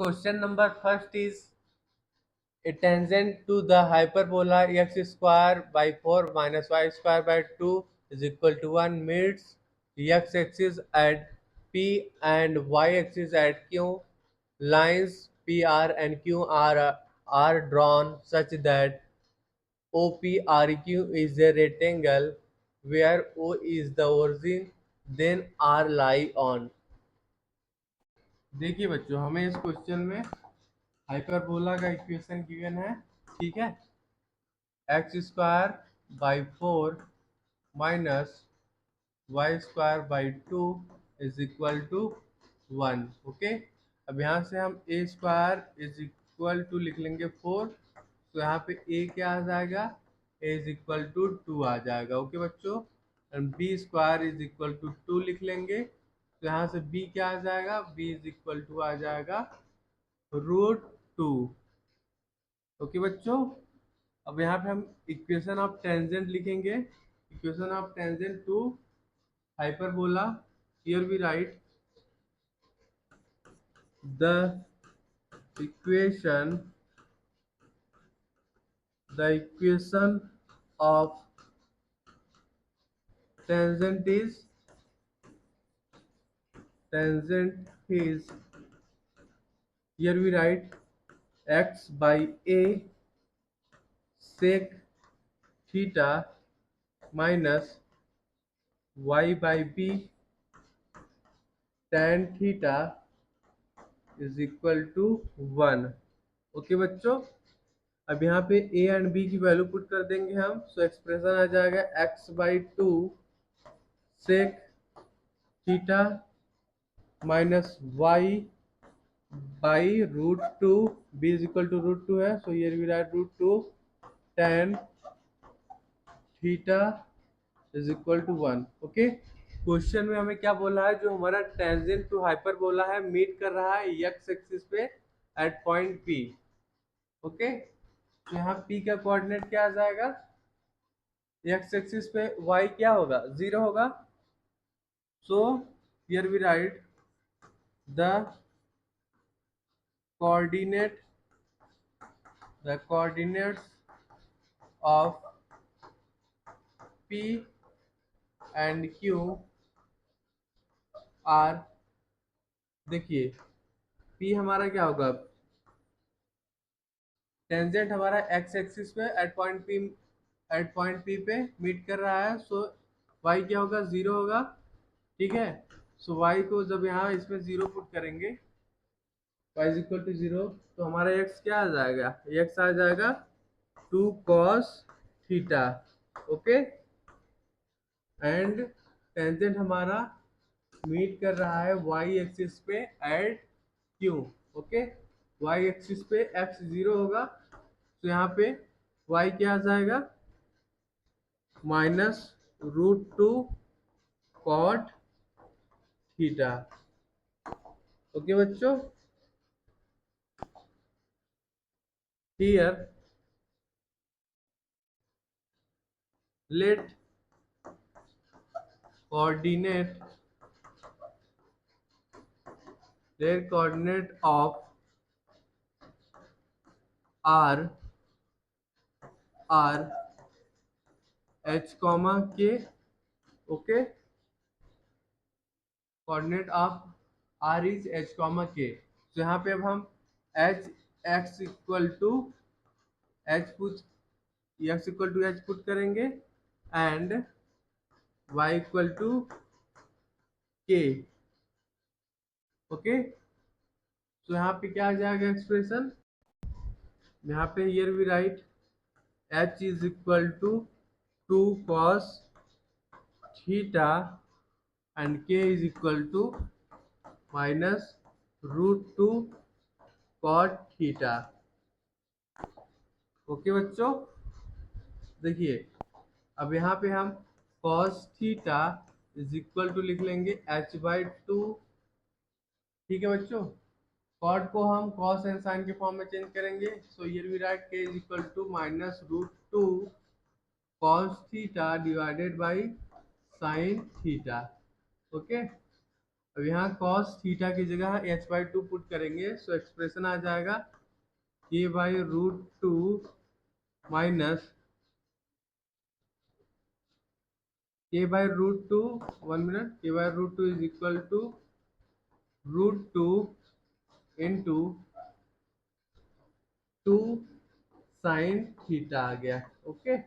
Question number first is a tangent to the hyperbola x square by 4 minus y square by 2 is equal to 1 meets x axis at P and y axis at Q. Lines PR and QR are drawn such that OPRQ is a rectangle where O is the origin, then R lie on. देखिए बच्चों, हमें इस question में hyperbola का equation given है, ठीक है। X square by 4 minus y square by 2 is equal to 1। Okay, अब यहाँ से हम a square is equal to लिख लेंगे 4, तो यहाँ पे ए क्या आ जाएगा, ए इज इक्वल टू 2 आ जाएगा। ओके बच्चों, and b square is equal to 2 लिख लेंगे, तो यहाँ से बी क्या आ जाएगा, बी इज इक्वल टू आ जाएगा √2। ओके बच्चों, अब यहाँ पे हम इक्वेशन ऑफ टेंजेंट लिखेंगे। Equation of tangent to hyperbola, here we write the equation of tangent is here we write x by a sec theta minus y by b tan theta is equal to 1। Okay बच्चों, अब यहाँ पे a and b की value put कर देंगे हम, so expression आ जाएगा x by 2 sec theta minus y by √2, b is equal to √2 है, so here we write √2 tan theta is equal to 1। Okay, question में हमें क्या बोला है, जो हमारा टेंजेंट टू हाइपरबोला है मीट कर रहा है एक्स एक्सिस पे एट पॉइंट P। ओके, तो यहाँ P का कोऑर्डिनेट क्या आ जाएगा, एक्स एक्सिस पे y क्या होगा, 0 होगा, so here we write the coordinates of P and Q are, देखिए P हमारा क्या होगा, टेंजेंट हमारा एक्स एक्सिस पे एट पॉइंट P पे मीट कर रहा है, सो y क्या होगा, 0 होगा, ठीक है। सो y को जब यहाँ इसमें 0 पुट करेंगे, y इज इक्वल टू 0, तो हमारा x क्या आ जाएगा, x आ जाएगा 2 cos theta. Okay, and tangent हमारा मीट कर रहा है y एक्सिस पे at Q। Okay, y axis पे x 0 होगा, तो यहाँ पे y क्या आ जाएगा, माइनस √2 कॉट थीटा। ओके बच्चों, here let coordinate of r h comma k। Okay, coordinate of r is h comma k, तो यहाँ पे अब हम h x equal to h put करेंगे and y equal to k। Okay, तो यहाँ पे क्या आ जाएगा एक्सप्रेशन, यहाँ पे here we write h is equal to 2 cos theta and k is equal to minus √2 cot theta. Okay बच्चों, देखिए अब यहाँ पे हम cos theta is equal to लिख लेंगे h बाई 2, ठीक है बच्चों। कॉट को हम cos एंड साइन के फॉर्म में चेंज करेंगे, so here we write k is equal to minus √2 cos theta divided by sine theta. Okay, अब यहाँ कॉस थीटा की जगह h/2 पुट करेंगे, सो एक्सप्रेशन आ जाएगा k/√2 minus k/√2, 1 minute, k/√2 is equal to √2 into 2 sine theta आ गया। Okay,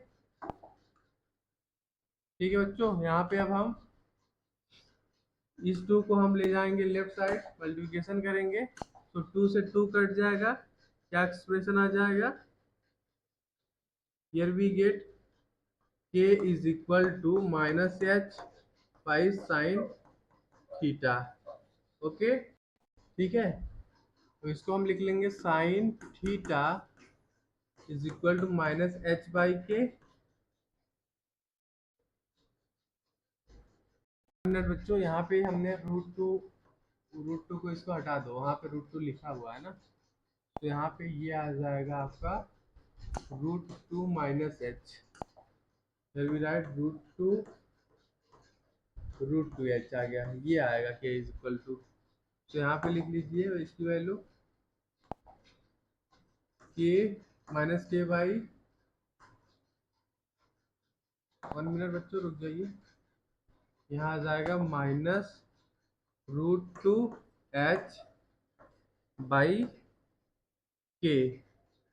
ठीक है बच्चों, यहाँ पे अब हम इस 2 को हम ले जाएंगे लेफ्ट साइड, मल्टीप्लिकेशन करेंगे तो 2 से 2 कट जाएगा, क्या एक्सप्रेशन आ जाएगा, here we get k is equal to minus h by sine theta. Okay, ठीक है, तो इसको हम लिख लेंगे sine theta is equal to minus h by k. Minute बच्चों, यहाँ पे हमने √2 को इसको हटा दो, वहाँ पे √2 लिखा हुआ है ना, तो यहाँ पे ये आ जाएगा आपका √2 माइनस h, फिर भी राइट √2 आ गया, ये आएगा k इज इक्वल टू, तो यहाँ पे लिख लीजिए इसकी वैल्यू k माइनस के बाई, 1 मिनट बच्चों रुक जाइए, यहाँ आ जाएगा माइनस √2h बाई के।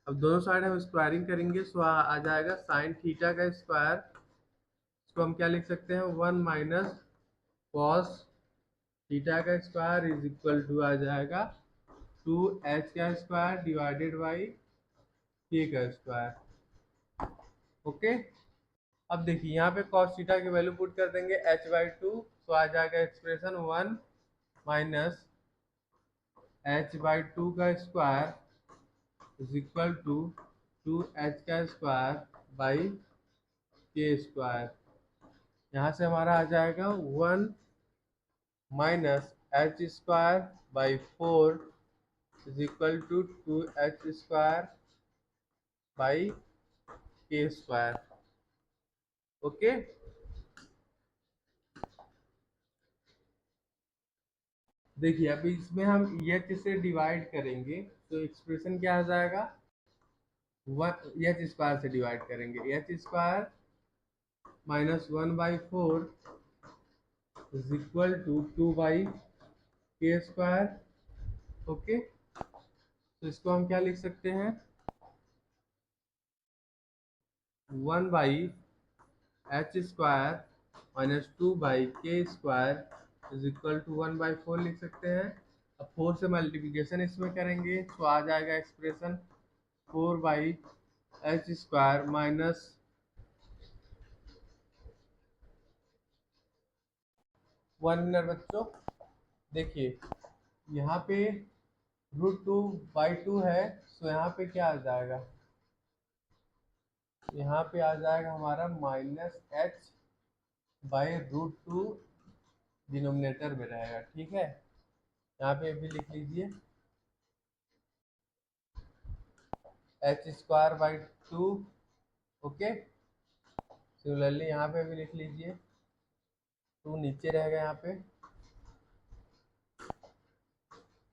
अब दोनों साइड हम स्क्वायरिंग करेंगे, सो आ जाएगा साइन थीटा का स्क्वायर, इसको हम क्या लिख सकते हैं, 1 माइनस कॉस थीटा का स्क्वायर इज इक्वल टू आ जाएगा 2h का स्क्वायर डिवाइडेड बाई के का स्क्वायर। ओके, अब देखिए यहाँ पे कॉस थीटा की वैल्यू पुट कर देंगे h/2, तो आ जाएगा एक्सप्रेशन 1 माइनस h/2 का square is equal to 2h का स्क्वायर बाई के स्क्वायर। यहाँ से हमारा आ जाएगा 1 minus h square by 4 is equal to 2h square by k square. Okay, देखिए अभी इसमें हम h से डिवाइड करेंगे तो एक्सप्रेशन क्या आ जाएगा, h स्क्वायर से डिवाइड करेंगे, h square minus 1/4 is equal to 2/k square. Okay, तो इसको हम क्या लिख सकते हैं, 1/h square minus 2/k square is equal to 1/4 लिख सकते हैं। अब 4 से मल्टीप्लिकेशन इसमें करेंगे तो आ जाएगा expression 4/h square minus 1 minute बच्चों, देखिए यहाँ पे √2/2 है, तो यहाँ पे क्या आ जाएगा, यहाँ पे आ जाएगा हमारा माइनस h बाई √2 डिनोमिनेटर में रहेगा। ठीक है, यहाँ पे भी लिख लीजिए h square by 2। Okay, similarly यहाँ पे भी लिख लीजिए, 2 नीचे रहेगा यहाँ पे।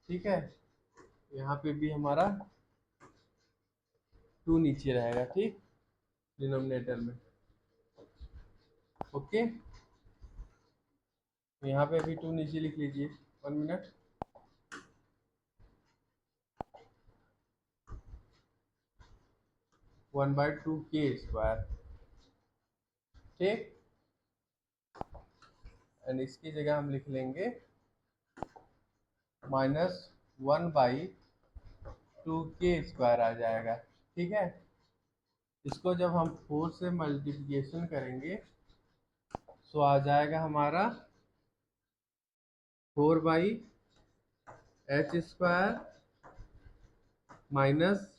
ठीक है, यहाँ पे भी हमारा 2 नीचे रहेगा, ठीक, डिनोमिनेटर में। ओके, यहाँ पे भी 2 नीचे लिख लीजिए, 1 minute, one by 2k square. ठीक, एंड इसकी जगह हम लिख लेंगे माइनस 1/2k स्क्वायर आ जाएगा। ठीक है, इसको जब हम 4 से मल्टीप्लिकेशन करेंगे तो आ जाएगा हमारा 4/h square minus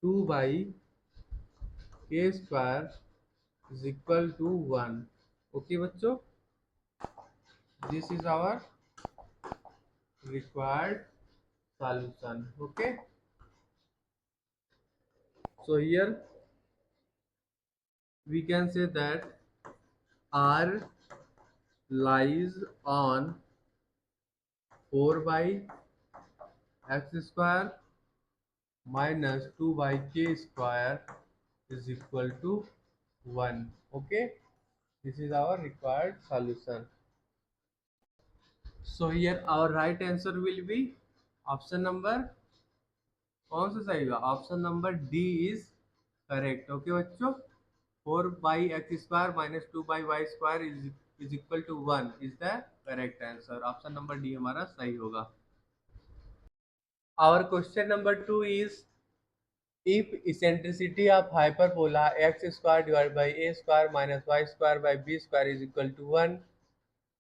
2/k square is equal to 1। Okay बच्चों, this is our required solution. Okay, so here we can say that R lies on 4/x² minus 2/k² is equal to 1. Okay, this is our required solution. So here our right answer will be option number, कौन सा सही होगा? Option number D is correct. Okay बच्चों, 4/x² minus 2/y² is equal to 1 is the correct answer. Option number D हमारा सही होगा. Our question number 2 is, if eccentricity of hyperbola x² divided by a² minus y² by b² is equal to 1,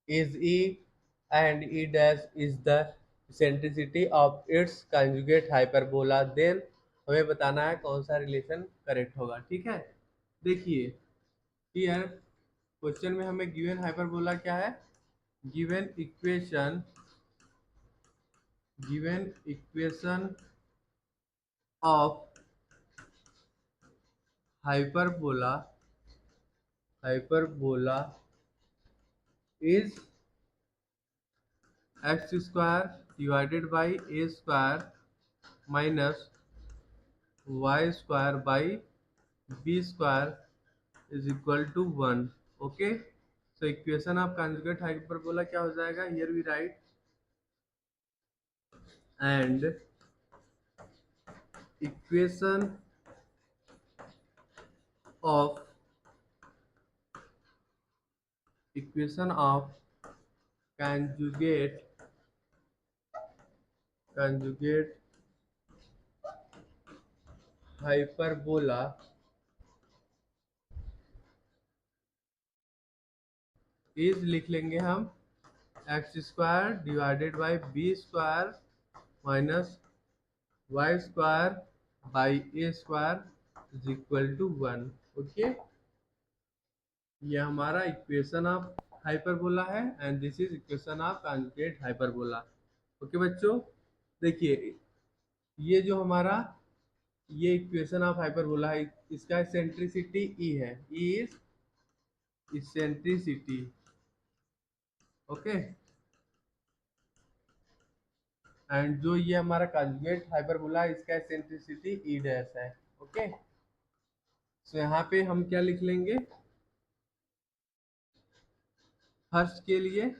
is E and E dash is the eccentricity of its conjugate hyperbola, then हमें बताना है कौन सा relation correct होगा. ठीक है, देखिए here question में हमें गिवन हाइपरबोला क्या है, given equation of hyperbola is x² divided by a² minus y² by b² is equal to 1. okay, so equation of conjugate hyperbola क्या हो जाएगा, here we write and equation of conjugate hyperbola is लिख लेंगे हम x² divided by b² minus y² by a² is equal to 1. Okay, ये हमारा equation of hyperbola है and this is equation of conjugate hyperbola. Okay बच्चों, देखिए ये जो हमारा ये इक्वेशन ऑफ हाइपरबोला है, इसका इसेंट्रिसिटी ई है, e is eccentricity. Okay, and जो ये हमारा कॉन्जुगेट हाइपरबोला है, इसका इसेंट्रिसिटी ई डैश है. ओके, सो यहाँ पे हम क्या लिख लेंगे, फर्स्ट के लिए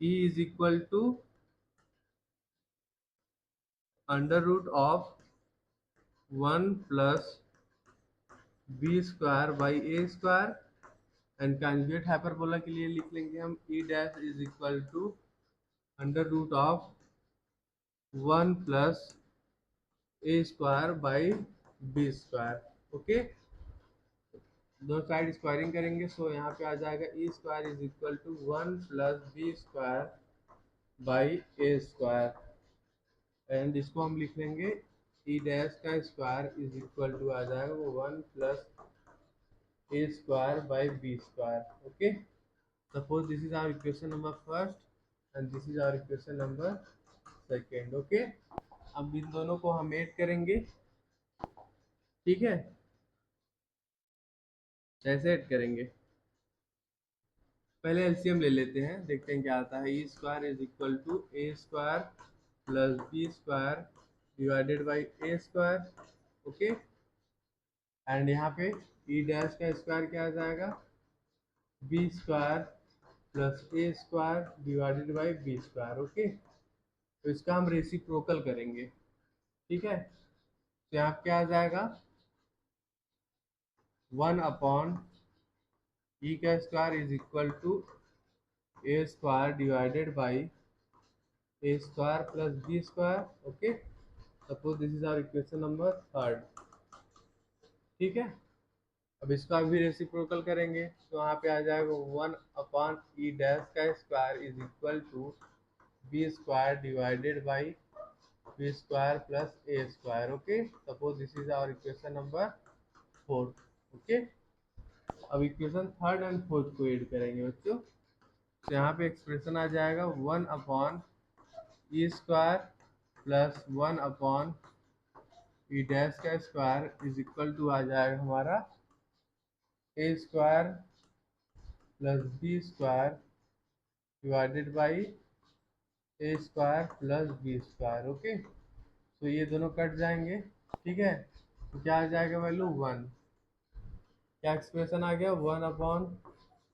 e is equal to under root of 1 plus b² by a², and conjugate hyperbola के लिए लिख लेंगे हम e dash is equal to under root of 1 plus a² by b². Okay, दो साइड स्क्वायरिंग करेंगे, सो यहाँ पे आ जाएगा e² is equal to 1 plus b² by a², and इसको हम लिख लेंगे ई डैश का स्क्वायर इज इक्वल टू आ जाएगा वो 1 plus a² by b². Okay, suppose this is our equation number first and this is our equation number second. Okay, अब इन दोनों को हम ऐड करेंगे. ठीक है, कैसे ऐड करेंगे, पहले एलसीएम ले लेते हैं, देखते हैं क्या आता है. e² is equal to a² plus b² divided by a². Okay, and यहाँ पे ई डैश का स्क्वायर क्या आ जाएगा, b² plus a² divided by b². Okay, तो इसका हम रेसिप्रोकल करेंगे. ठीक है, तो यहाँ क्या आ जाएगा, 1 अपॉन ई का square is equal to a² divided by a² plus b². Okay, suppose this is our equation number third. ठीक है, अब इसका भी रेसिप्रोकल करेंगे, तो यहाँ पे आ जाएगा 1 अपॉन ई डैश का square is equal to b² divided by b² plus a². Okay, suppose this is our equation number fourth. Okay, अब इक्वेशन थर्ड एंड फोर्थ को ऐड करेंगे बच्चों, तो यहाँ पे एक्सप्रेशन आ जाएगा 1 upon e² plus 1 upon e dash का स्क्वायर इज इक्वल टू आ जाएगा हमारा a² plus b² divided by a square plus b square. Okay, तो ये दोनों कट जाएंगे, ठीक है। तो क्या आ जाएगा वैल्यू 1। क्या एक्सप्रेशन आ गया, 1 upon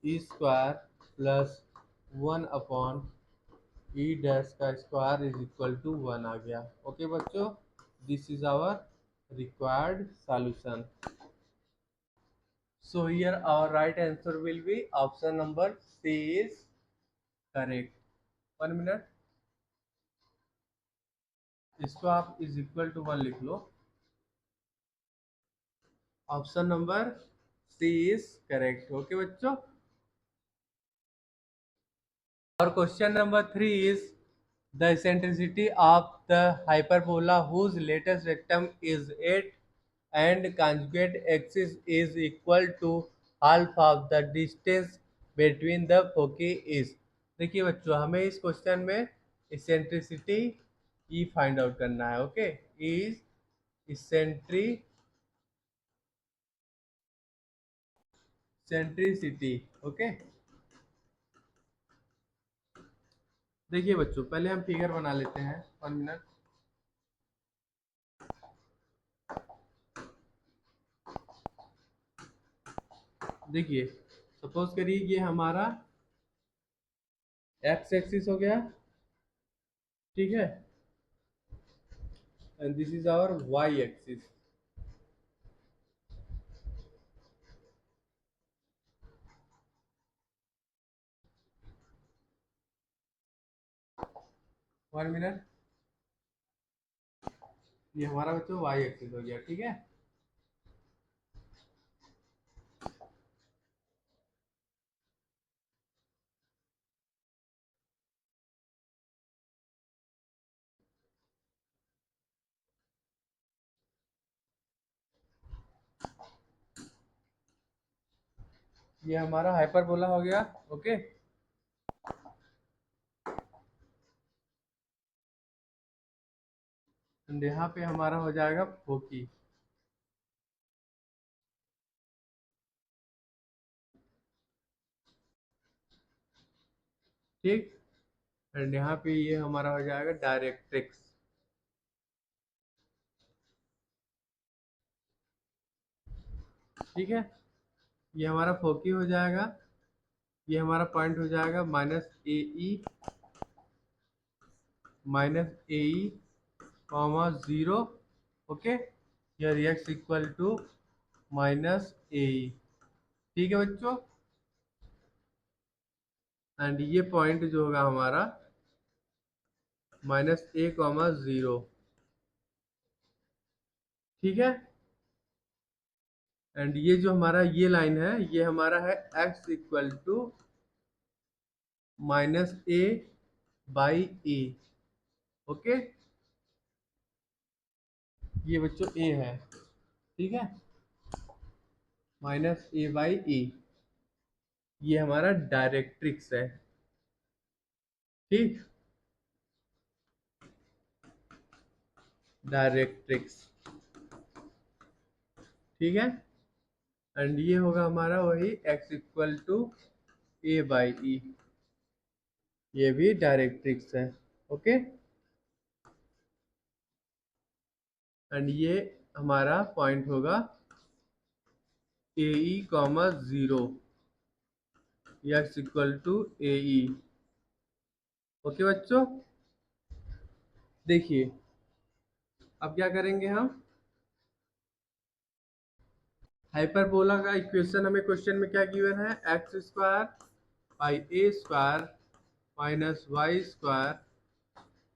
e square plus 1 upon e dash का स्क्वायर इज इक्वल टू 1 आ गया। ओके बच्चों, this is our required solution. So here our right answer will be option number C is correct. 1 minute, इसको आप is equal to 1 लिख लो। Option number c is correct. Okay बच्चों, और question number 3 is the eccentricity of the hyperbola whose latest rectum is 8 and conjugate axis is equal to half of the distance between the foci is। देखिए बच्चों, हमें इस question में eccentricity ई find out करना है। Okay, is centricity. Okay, देखिए बच्चों, पहले हम फिगर बना लेते हैं। 1 मिनट, देखिए सपोज करिए ये हमारा एक्स एक्सिस हो गया, ठीक है, and this is our y axis. One minute, ये हमारा बच्चों वाई एक्सिस हो गया, ठीक है। ये हमारा हाइपरबोला हो गया। ओके, एंड यहाँ पे हमारा हो जाएगा फोकी, ठीक। एंड यहाँ पे ये हमारा हो जाएगा डायरेक्ट्रिक्स, ठीक है। ये हमारा फोकी हो जाएगा, ये हमारा पॉइंट हो जाएगा minus a e comma 0। Okay, here x equal to minus a e, ठीक है बच्चों। एंड ये पॉइंट जो होगा हमारा -a, 0, ठीक है। एंड ये जो हमारा ये लाइन है, ये हमारा है x equal to -a/e। Okay, ये बच्चों a है, ठीक है, -a/e, ये हमारा डायरेक्ट्रिक्स है, ठीक, डायरेक्ट्रिक्स, ठीक है। एंड ये होगा हमारा वही x इक्वल टू a/e, ये भी डायरेक्ट्रिक्स है। ओके, एंड ये हमारा पॉइंट होगा AE, 0, x equal to AE। Okay बच्चों, देखिए अब क्या करेंगे हम, हाइपरबोला का इक्वेशन हमें क्वेश्चन में क्या गिवन है, x square by a square minus y square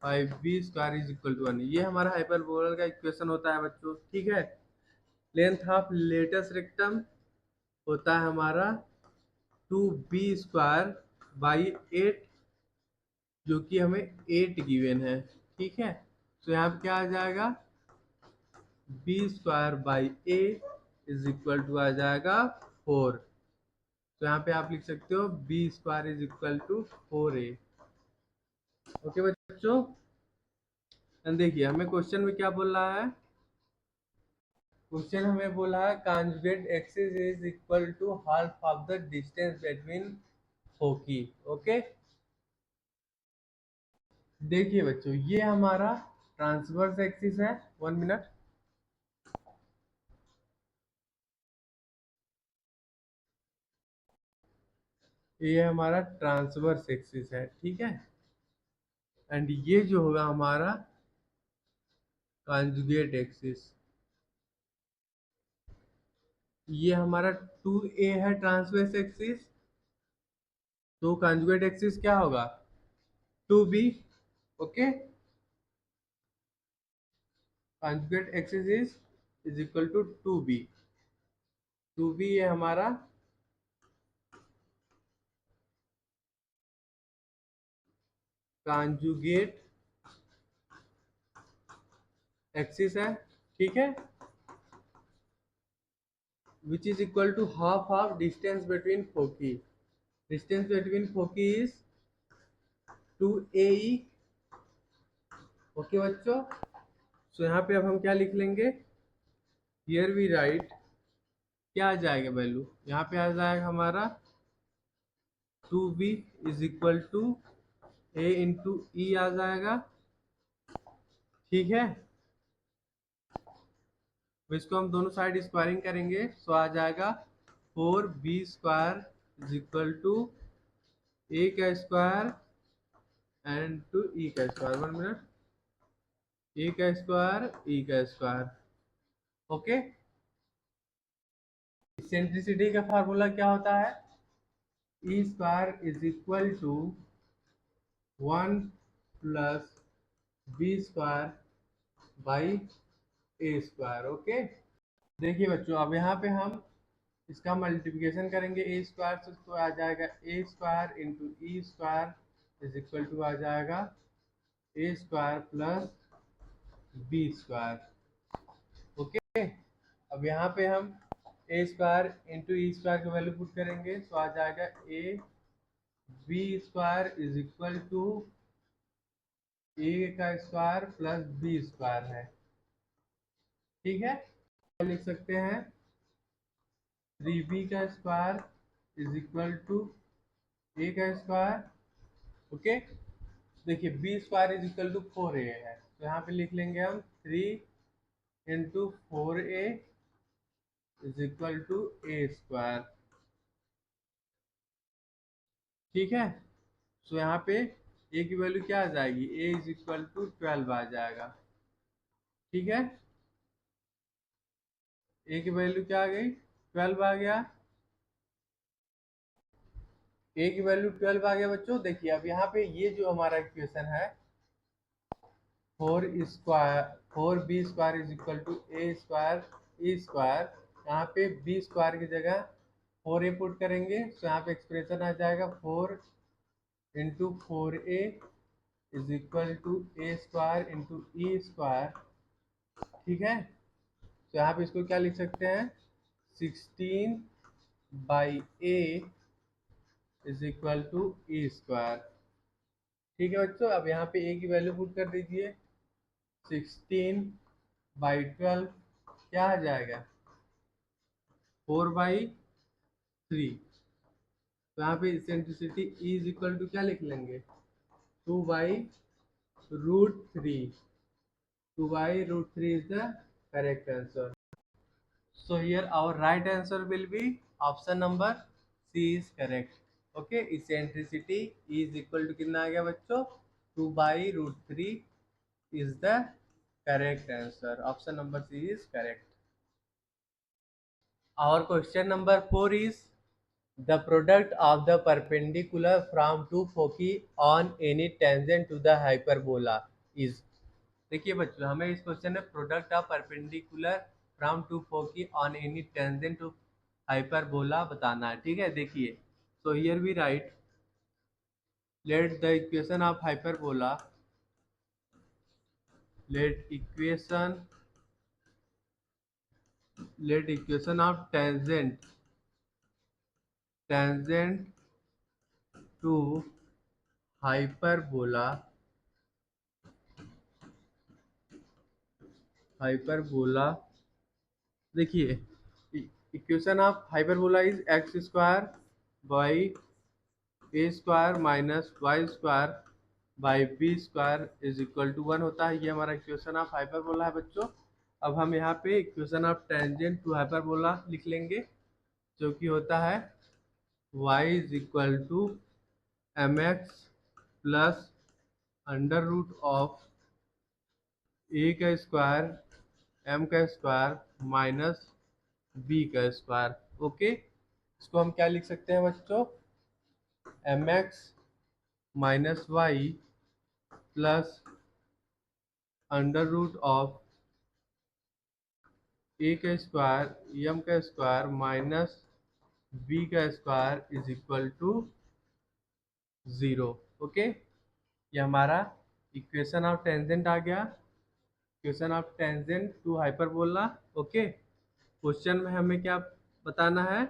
by b square is equal to 1। ये हमारा हाइपरबोला का इक्वेशन होता है बच्चों, ठीक है। लेंथ ऑफ लेटेस्ट रेक्टम होता है हमारा 2b स्क्वायर बाई 8, जो कि हमें 8 गिवन है, ठीक है। तो यहाँ पे क्या आ जाएगा, b square by a is equal to आ जाएगा 4। तो यहाँ पे आप लिख सकते हो b square is equal to 4a। Okay बच्चों, देखिए हमें क्वेश्चन में क्या बोल रहा है, क्वेश्चन हमें बोला है conjugate axis is equal to half of the distance between foci. Okay, देखिए बच्चों, ये हमारा ट्रांसवर्स एक्सिस है, 1 मिनट। ये हमारा ट्रांसवर्स एक्सिस है, ठीक है। एंड ये जो होगा हमारा कॉन्जुगेट एक्सिस, ये हमारा 2a है ट्रांसवर्स एक्सिस, तो कॉन्जुगेट एक्सिस क्या होगा 2b। Okay, conjugate axis is equal to 2b। 2b ये हमारा कॉन्जुगेट एक्सिस है, ठीक है, which is equal to half of distance between foci. Distance between foci is 2ae। Okay बच्चों, सो यहाँ पे अब हम क्या लिख लेंगे, हियर वी राइट, क्या आ जाएगा वैल्यू, यहाँ पे आ जाएगा हमारा 2b is equal to a into e आ जाएगा, ठीक है। तो इसको हम दोनों साइड स्क्वायरिंग करेंगे, सो आ जाएगा 4b² is equal to a का स्क्वायर एंड टू ई का स्क्वायर, 1 मिनट, ए का स्क्वायर ई का स्क्वायर। ओके, इसेंट्रिसिटी का फार्मूला क्या होता है, e square is equal to 1 plus b square by a square. Okay, देखिए बच्चों, अब यहाँ पे हम इसका मल्टीप्लिकेशन करेंगे ए स्क्वायर से, तो आ जाएगा a square into e square is equal to आ जाएगा a square plus b square. Okay, अब यहाँ पे हम a square into e square की वैल्यू पुट करेंगे, तो आ जाएगा a b square is equal to a का स्क्वायर प्लस बी स्क्वायर है, ठीक है। लिख सकते हैं 3b का square is equal to a का स्क्वायर। ओके, देखिए b square is equal to 4a है, तो यहाँ पे लिख लेंगे हम 3 into 4a is equal to a square, ठीक है। सो यहाँ पे ए की वैल्यू क्या आ जाएगी, ए इज इक्वल टू 12 आ जाएगा, ठीक है। ए की वैल्यू क्या आ गई, 12 आ गया, ए की वैल्यू 12 आ गया बच्चों। देखिए अब यहाँ पे ये जो हमारा इक्वेशन है 4b² is equal to a square e square, यहाँ पे बी स्क्वायर की जगह 4a पुट करेंगे, तो यहाँ पे एक्सप्रेशन आ जाएगा 4 into 4a is equal to a square into e square, ठीक है। तो यहाँ पे इसको क्या लिख सकते हैं, 16/a is equal to e square, ठीक है बच्चों। अब यहाँ पे a की वैल्यू पुट कर दीजिए, 16/12 क्या आ जाएगा 4/3। तो यहाँ पे eccentricity E is equal to क्या लिख लेंगे 2/√3। 2/√3 is the correct answer. So here our right answer will be option number C is correct. Okay, eccentricity E is equal to कितना आ गया बच्चों 2/√3 is the correct answer. Option number C is correct. Our question number 4 is the product of the perpendicular from two foci on any tangent to the hyperbola is। देखिए बच्चों, हमें इस question में product of perpendicular from to foci on any tangent to hyperbola बताना है, ठीक है। देखिए, so here we write, let the equation of hyperbola, let equation of tangent to hyperbola देखिए, equation of hyperbola is x² by a² minus y² by b square is equal to 1 होता है। ये हमारा इक्वेशन ऑफ हाइपरबोला है बच्चों। अब हम यहाँ पे equation of tangent to hyperbola लिख लेंगे, जो कि होता है y is equal to m x plus under root of a का स्क्वायर एम का स्क्वायर माइनस बी का स्क्वायर। ओके, इसको हम क्या लिख सकते हैं बच्चों, m x minus y plus under root of a का स्क्वायर एम का स्क्वायर माइनस बी का square is equal to 0। Okay, ये हमारा इक्वेशन ऑफ टेंजेंट आ गया, equation of tangent to hyperbola. Okay, question में हमें क्या बताना है,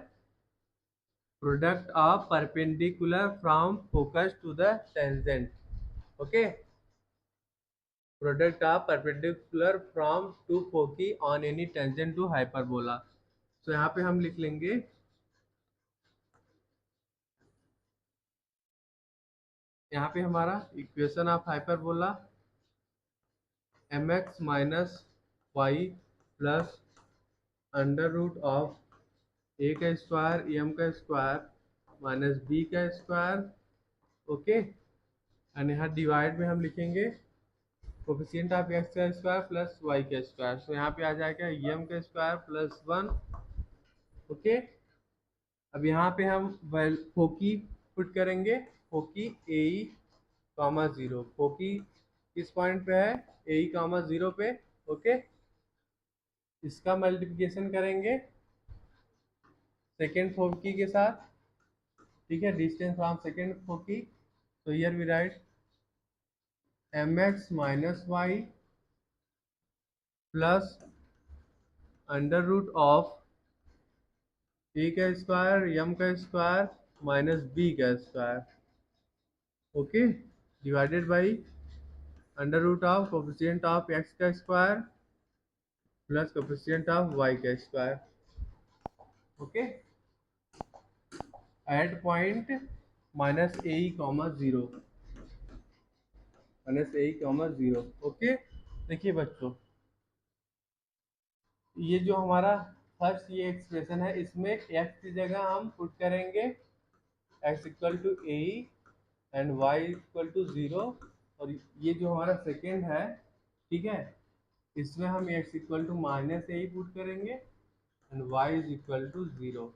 product of perpendicular from focus to the tangent. Okay, product of perpendicular from to foci on any tangent to hyperbola. तो यहाँ पे हम लिख लेंगे, यहाँ पे हमारा equation of hyperbola m x minus y plus under root of a का स्क्वायर एम का स्क्वायर माइनस बी का स्क्वायर। ओके, एंड यहाँ डिवाइड में हम लिखेंगे कोफिशिएंट ऑफ एक्स का स्क्वायर प्लस वाई का स्क्वायर। तो यहाँ पे आ जाएगा एम का स्क्वायर प्लस 1। ओके, अब यहाँ पे हम फोकी पुट करेंगे, फोकी ए ई कॉमा 0। फोकी किस पॉइंट पे है, ए ई कॉमा 0 पे। ओके, इसका मल्टीप्लिकेशन करेंगे सेकेंड फोकी के साथ, ठीक है, डिस्टेंस फ्रॉम सेकेंड फोकी। तो here we write m x minus y plus under root of a का स्क्वायर एम का स्क्वायर माइनस बी का square. Okay, divided by under root of coefficient of x का square plus coefficient of y का square. Okay, at point minus a comma 0, minus a comma 0। Okay, देखिए बच्चों, ये जो हमारा first ये एक्सप्रेशन है, इसमें एक्स की जगह हम पुट करेंगे x equal to a and y equal to 0। और ये जो हमारा सेकेंड है, ठीक है, इसमें हम x equal to minus a put करेंगे and y is equal to 0।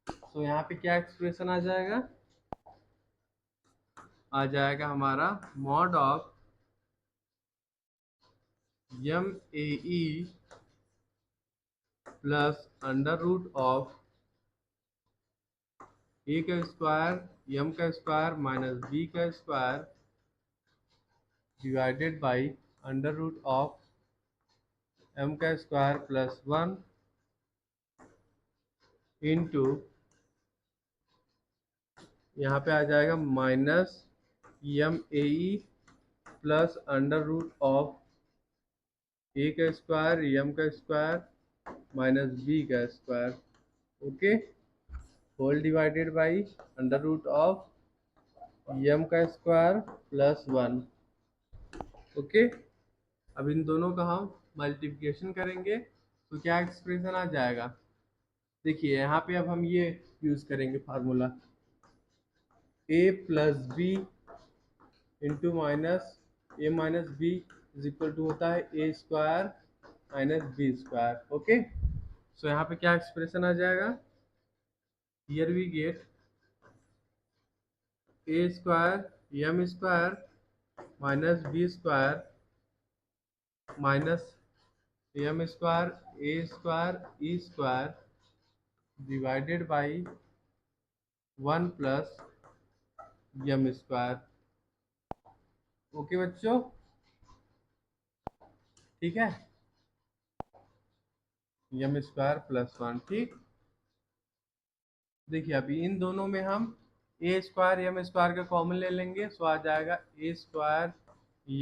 तो यहाँ पे क्या एक्सप्रेशन आ जाएगा, आ जाएगा हमारा mod of m a e plus under root of a का स्क्वायर एम का स्क्वायर माइनस बी का square divided by under root of m का स्क्वायर प्लस 1 इंटू यहाँ पे आ जाएगा minus m a e plus under root of a का square m का स्क्वायर माइनस बी का square. Okay, whole divided by under root of m का square plus 1। Okay, अब इन दोनों का हम मल्टीप्लिकेशन करेंगे तो क्या एक्सप्रेशन आ जाएगा, देखिए यहाँ पे अब हम ये यूज़ करेंगे formula a plus b into minus a minus b is equal to होता है a square minus b square. Okay, so यहाँ पे क्या एक्सप्रेशन आ जाएगा, here we get a square m square minus b square minus m square a square e square divided by 1 plus m square. Okay बच्चों, ठीक है, M square plus 1। ठीक, देखिए अभी इन दोनों में हम ए स्क्वायर एम स्क्वायर का कॉमन ले लेंगे, सो आ जाएगा a square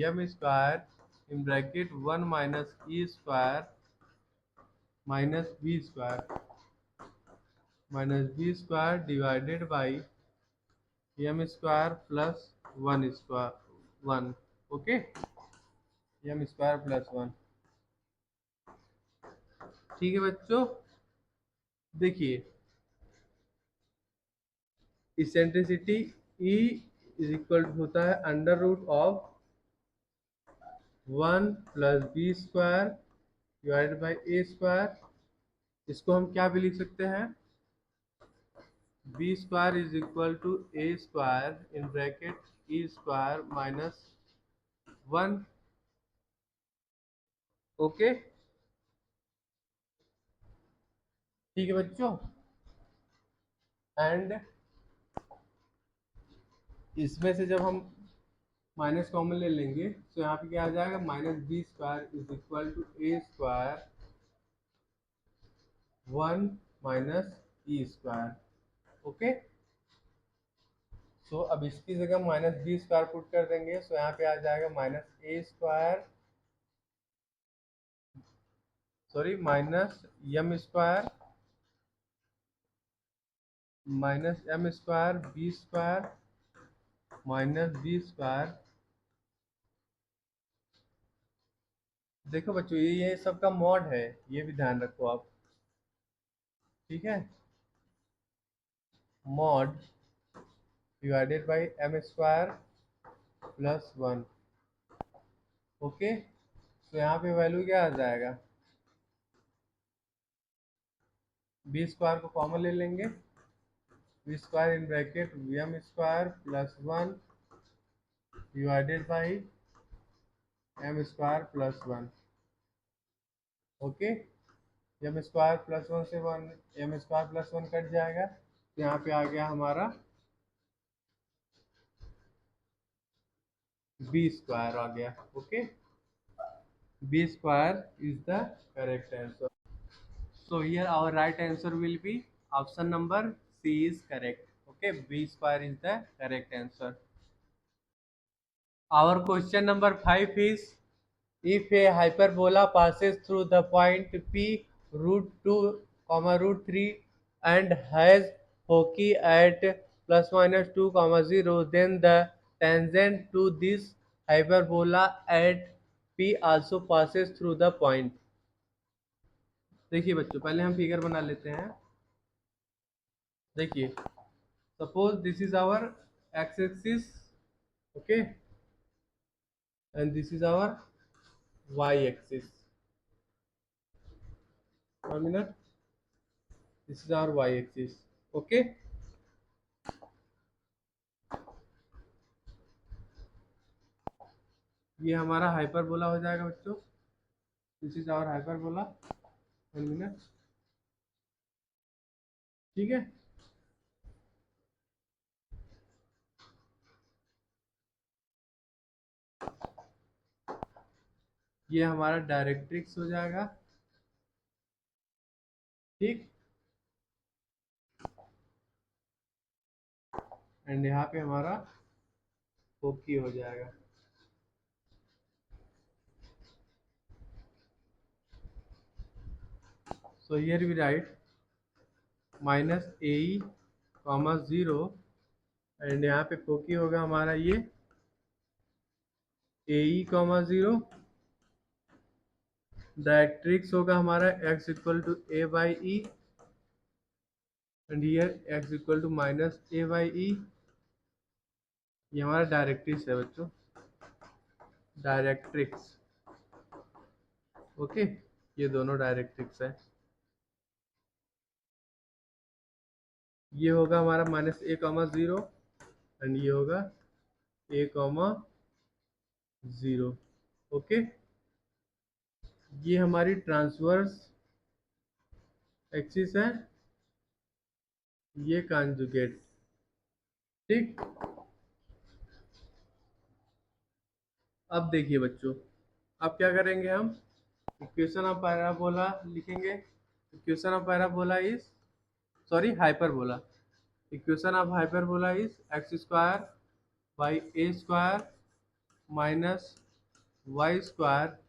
m square in bracket 1 minus e square minus b square divided by m square plus 1 square 1, okay, m square plus 1। ठीक है बच्चों, देखिए इसेंट्रिसिटी E इज इक्वल होता है under root of 1 plus b square divided by a square. इसको हम क्या भी लिख सकते हैं, b square is equal to a square in bracket e square minus 1, okay. ठीक है बच्चों, एंड इसमें से जब हम माइनस कॉमन ले लेंगे तो यहाँ पे क्या आ जाएगा, minus b square is equal to a square 1 minus e square, okay. So अब इसकी जगह माइनस बी स्क्वायर पुट कर देंगे, सो यहाँ पे आ जाएगा minus a square, sorry minus m square minus m square b square minus b square. देखो बच्चों ये सबका मॉड है, ये भी ध्यान रखो आप, ठीक है, mod divided by m square plus 1, okay. तो यहाँ पे वैल्यू क्या आ जाएगा, बी स्क्वायर को कॉमन ले लेंगे, b square in bracket m square plus 1 divided by m square plus 1, okay. M square plus 1 से 1 एम स्क्वायर प्लस 1 कट जाएगा, तो यहाँ पे आ गया हमारा बी स्क्वायर आ गया, okay. B square is the correct answer. So here our right answer will be option number C is correct. Okay, B square is the correct answer. Our question number 5 is, if a hyperbola passes through the point P root 2 comma root 3 and has hockey at plus minus 2 comma 0, then the tangent to this hyperbola at P also passes through the point. देखिए बच्चों पहले हम figure बना लेते हैं। देखिए suppose this is our x axis, okay, and this is our y axis, 1 minute, this is our y axis, okay. ये हमारा हाइपरबोला हो जाएगा बच्चों, this is our hyperbola, 1 minute, ठीक है। ये हमारा डायरेक्ट्रिक्स हो जाएगा, ठीक, एंड यहाँ पे हमारा फोकी हो जाएगा। So here we write minus a comma 0, and यहाँ पे फोकी होगा हमारा ये ए कॉमा 0, डायरेक्ट्रिक्स होगा हमारा x equal to a by e, and here x equal to minus a by e. ये हमारा डायरेक्ट्रिक्स है बच्चों, डायरेक्ट्रिक्स, ओके, ये दोनों डायरेक्ट्रिक्स है। ये होगा हमारा माइनस ए कॉमा 0, एंड ये होगा ए कॉमा 0, ओके। ये हमारी ट्रांसवर्स एक्सिस है, ये कॉन्जुगेट, ठीक। अब देखिए बच्चों, अब क्या करेंगे हम, इक्वेशन ऑफ पैराबोला लिखेंगे। Equation of parabola is, sorry hyperbola, equation of hyperbola is x square by a square minus y square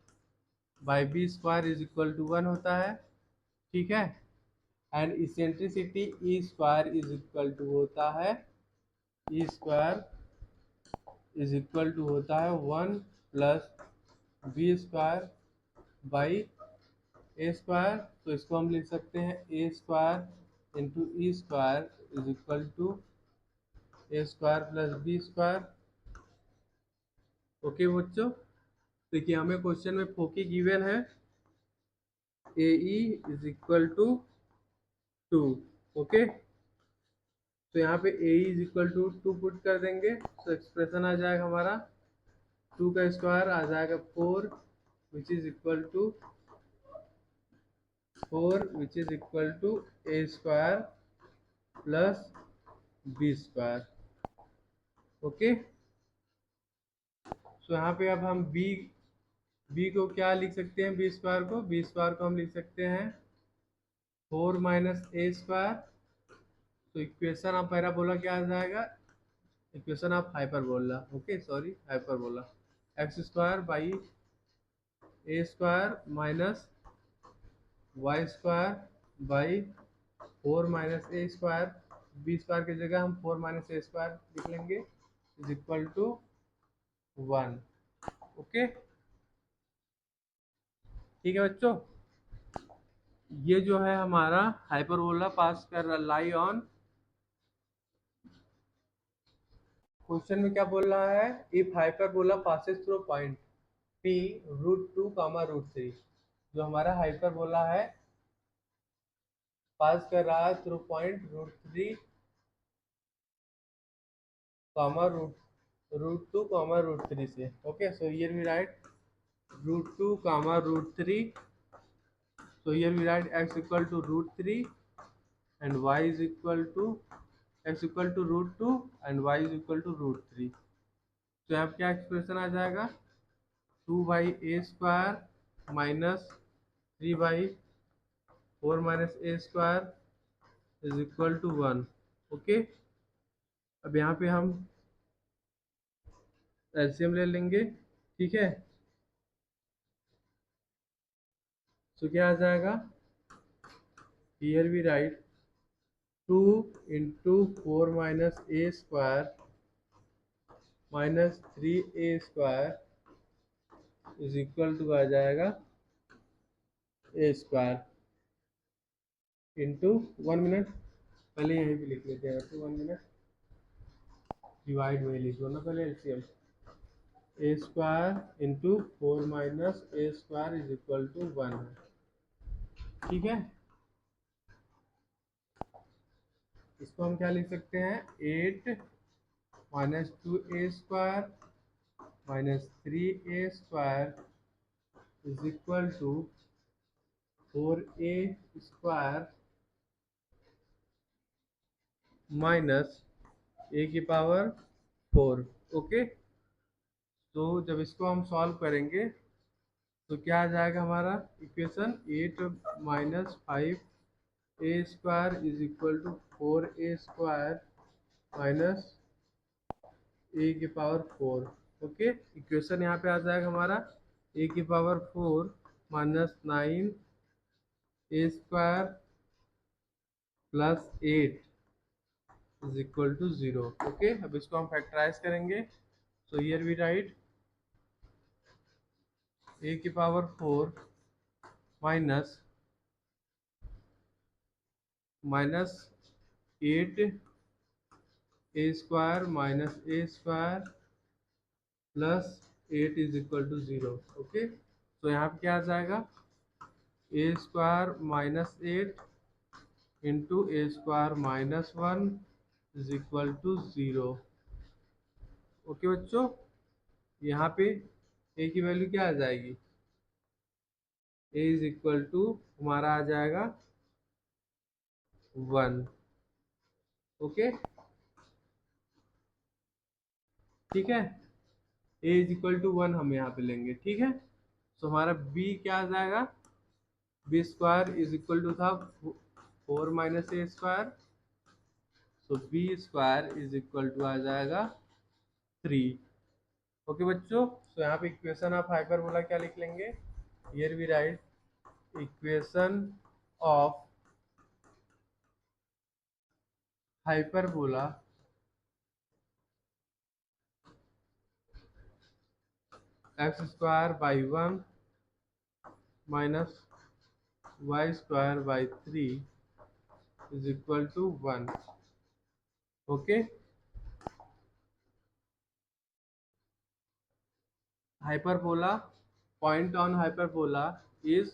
by b square is equal to 1 होता है, ठीक है। And eccentricity e square is equal to होता है e square is equal to होता है 1 plus b square by a square. तो इसको हम लिख सकते हैं a square into e square is equal to a square plus b square. Okay बच्चों, देखिए हमें क्वेश्चन में फोकी गिवन है a e is equal to 2। Okay, तो यहाँ पे a is equal to 2 put कर देंगे तो एक्सप्रेशन आ जाएगा हमारा 2 का स्क्वायर आ जाएगा 4 which is equal to 4 which is equal to a square plus b square. Okay, so यहाँ पे अब हम बी को क्या लिख सकते हैं, बी स्क्वायर को हम लिख सकते हैं 4 माइनस ए स्क्वायर। तो इक्वेशन आप पैराबोला क्या आ जाएगा, equation of hyperbola, okay sorry hyperbola, x square by a square minus y square by 4 minus a square. B square की जगह हम 4 माइनस ए स्क्वायर लिख लेंगे इज इक्वल टू 1। ओके, ठीक है बच्चों, ये जो है हमारा हाइपरबोला पास कर रहा लाई ऑन। क्वेश्चन में क्या बोल रहा है, if hyperbola passes through point P √2 comma √3। जो हमारा हाइपरबोला है पास कर रहा है थ्रू पॉइंट √3 कामा √2 कामा √3 से। Okay, so here we write √2 comma √3। so here we write x equal to √3 and y is equal to x equal to √2 and y is equal to √3। तो यहाँ क्या एक्सप्रेशन आ जाएगा 2 by a square minus 3 by 4 minus a square is equal to 1। Okay, अब यहाँ पे हम LCM ले लेंगे, ठीक है। तो क्या आ जाएगा, here we write 2 into 4 minus a square minus 3 a square is equal to आ जाएगा ए स्क्वायर इंटू 1 मिनट, पहले यहीं पे लिख लेते हैं तो 1 मिनट, डिवाइड में लिख दो ना पहले LCM, a square into 4 minus a square is equal to 1 है, ठीक है। इसको हम क्या लिख सकते हैं 8 minus 2 a square minus 3 a square is equal to 4 a square minus a की पावर 4। ओके, तो जब इसको हम सॉल्व करेंगे तो क्या आ जाएगा हमारा equation 8 minus 5 a square is equal to 4 a square minus a की पावर 4। ओके, इक्वेशन यहाँ पे आ जाएगा हमारा ए की power 4 minus 9 a square plus 8 is equal to 0। Okay, अब इसको हम फैक्टराइज करेंगे, so here we write a की power 4 minus 8 a square minus a square plus 8 is equal to 0। Okay, तो यहाँ पे क्या आ जाएगा a square minus 8 into a square minus 1 is equal to 0। Okay बच्चों, यहाँ पे ए की वैल्यू क्या आ जाएगी, ए इज इक्वल टू हमारा आ जाएगा 1। ओके, ठीक है, ए इज इक्वल टू 1 हम यहाँ पे लेंगे, ठीक है। तो हमारा बी क्या आ जाएगा, b square is equal to था 4 minus a square, so b square is equal to आ जाएगा 3। ओके बच्चों, तो यहाँ पे इक्वेशन ऑफ हाइपरबोला क्या लिख लेंगे, here we write equation of hyperbola x square by 1 minus y square by 3 is equal to 1. Okay. Hyperbola, point on hyperbola is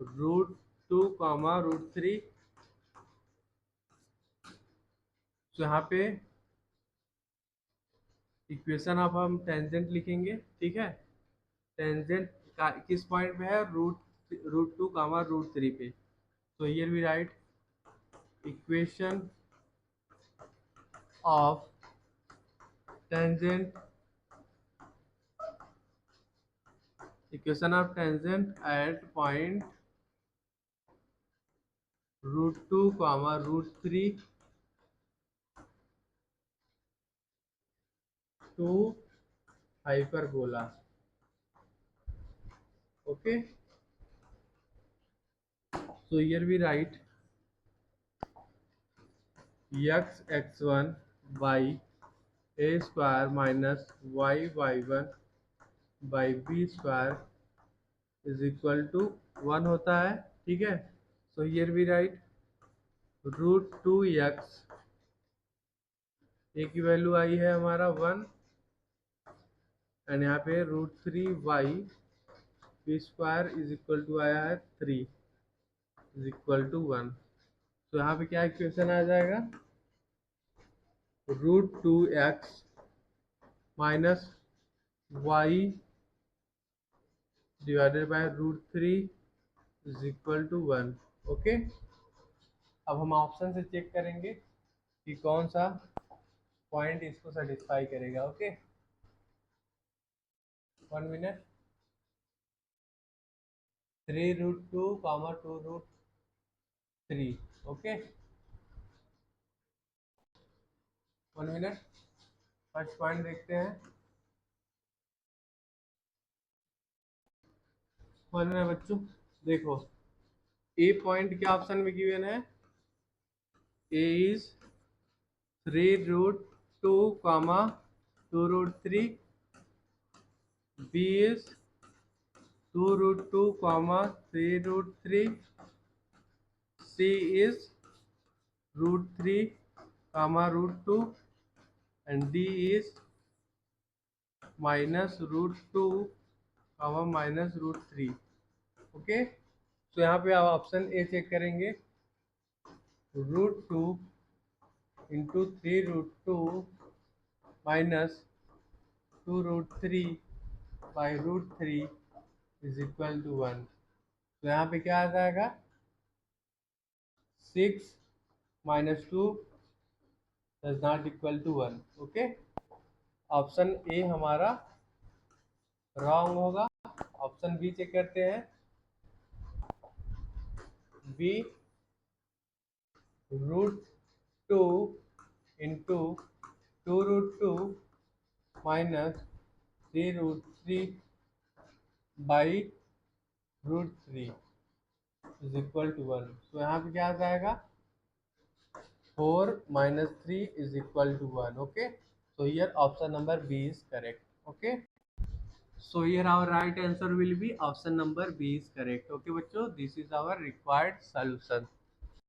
root 2 comma root 3. तो यहाँ पे इक्वेशन अब हम टेंजेंट लिखेंगे. ठीक है. टेंजेंट किस पॉइंट पे है? रूट 2 कामा रूट 3 पे. तो here we write equation of tangent at point root 2 comma root 3 to hyperbola. Okay. So here we write x1 by a square minus y1 by b square is equal to 1 होता है. ठीक है. So here we write root 2x, a की value आई है हमारा 1 and यहाँ पे root 3y b square is equal to आया है 3 इज इक्वल टू 1. तो यहाँ पे क्या इक्वेशन आ जाएगा? Root 2x minus y divided by root 3 is equal to 1. Okay. अब हम ऑप्शन से चेक करेंगे कि कौन सा पॉइंट इसको सेटिस्फाई करेगा. Okay. 1 minute. 3 root 2 comma 2 root 3. Okay. 1 minute. First point देखते हैं. 1 मिनट बच्चों. देखो ए पॉइंट क्या ऑप्शन में गिवन है? A is 3 root 2 comma 2 root 3. B is 2 root 2 comma 3 root 3. C is root 3 comma root 2 and d is minus root 2 comma minus root 3. Okay. तो यहाँ पे आप ऑप्शन ए चेक करेंगे. Root 2 into 3 root 2 minus 2 root 3 by root 3 is equal to 1. तो यहाँ पे क्या आ जाएगा? 6 minus 2 does not equal to 1. Okay. Option A हमारा रॉन्ग होगा. ऑप्शन बी चेक करते हैं. B root 2 into 2 root 2 minus 3 root 3 by root 3 is equal to 1. तो यहाँ पे क्या आ जाएगा? 4 minus 3 is equal to 1. Okay. So here option number B is correct. Okay. So here our right answer will be option number B is correct. Okay बच्चों, this is our required solution.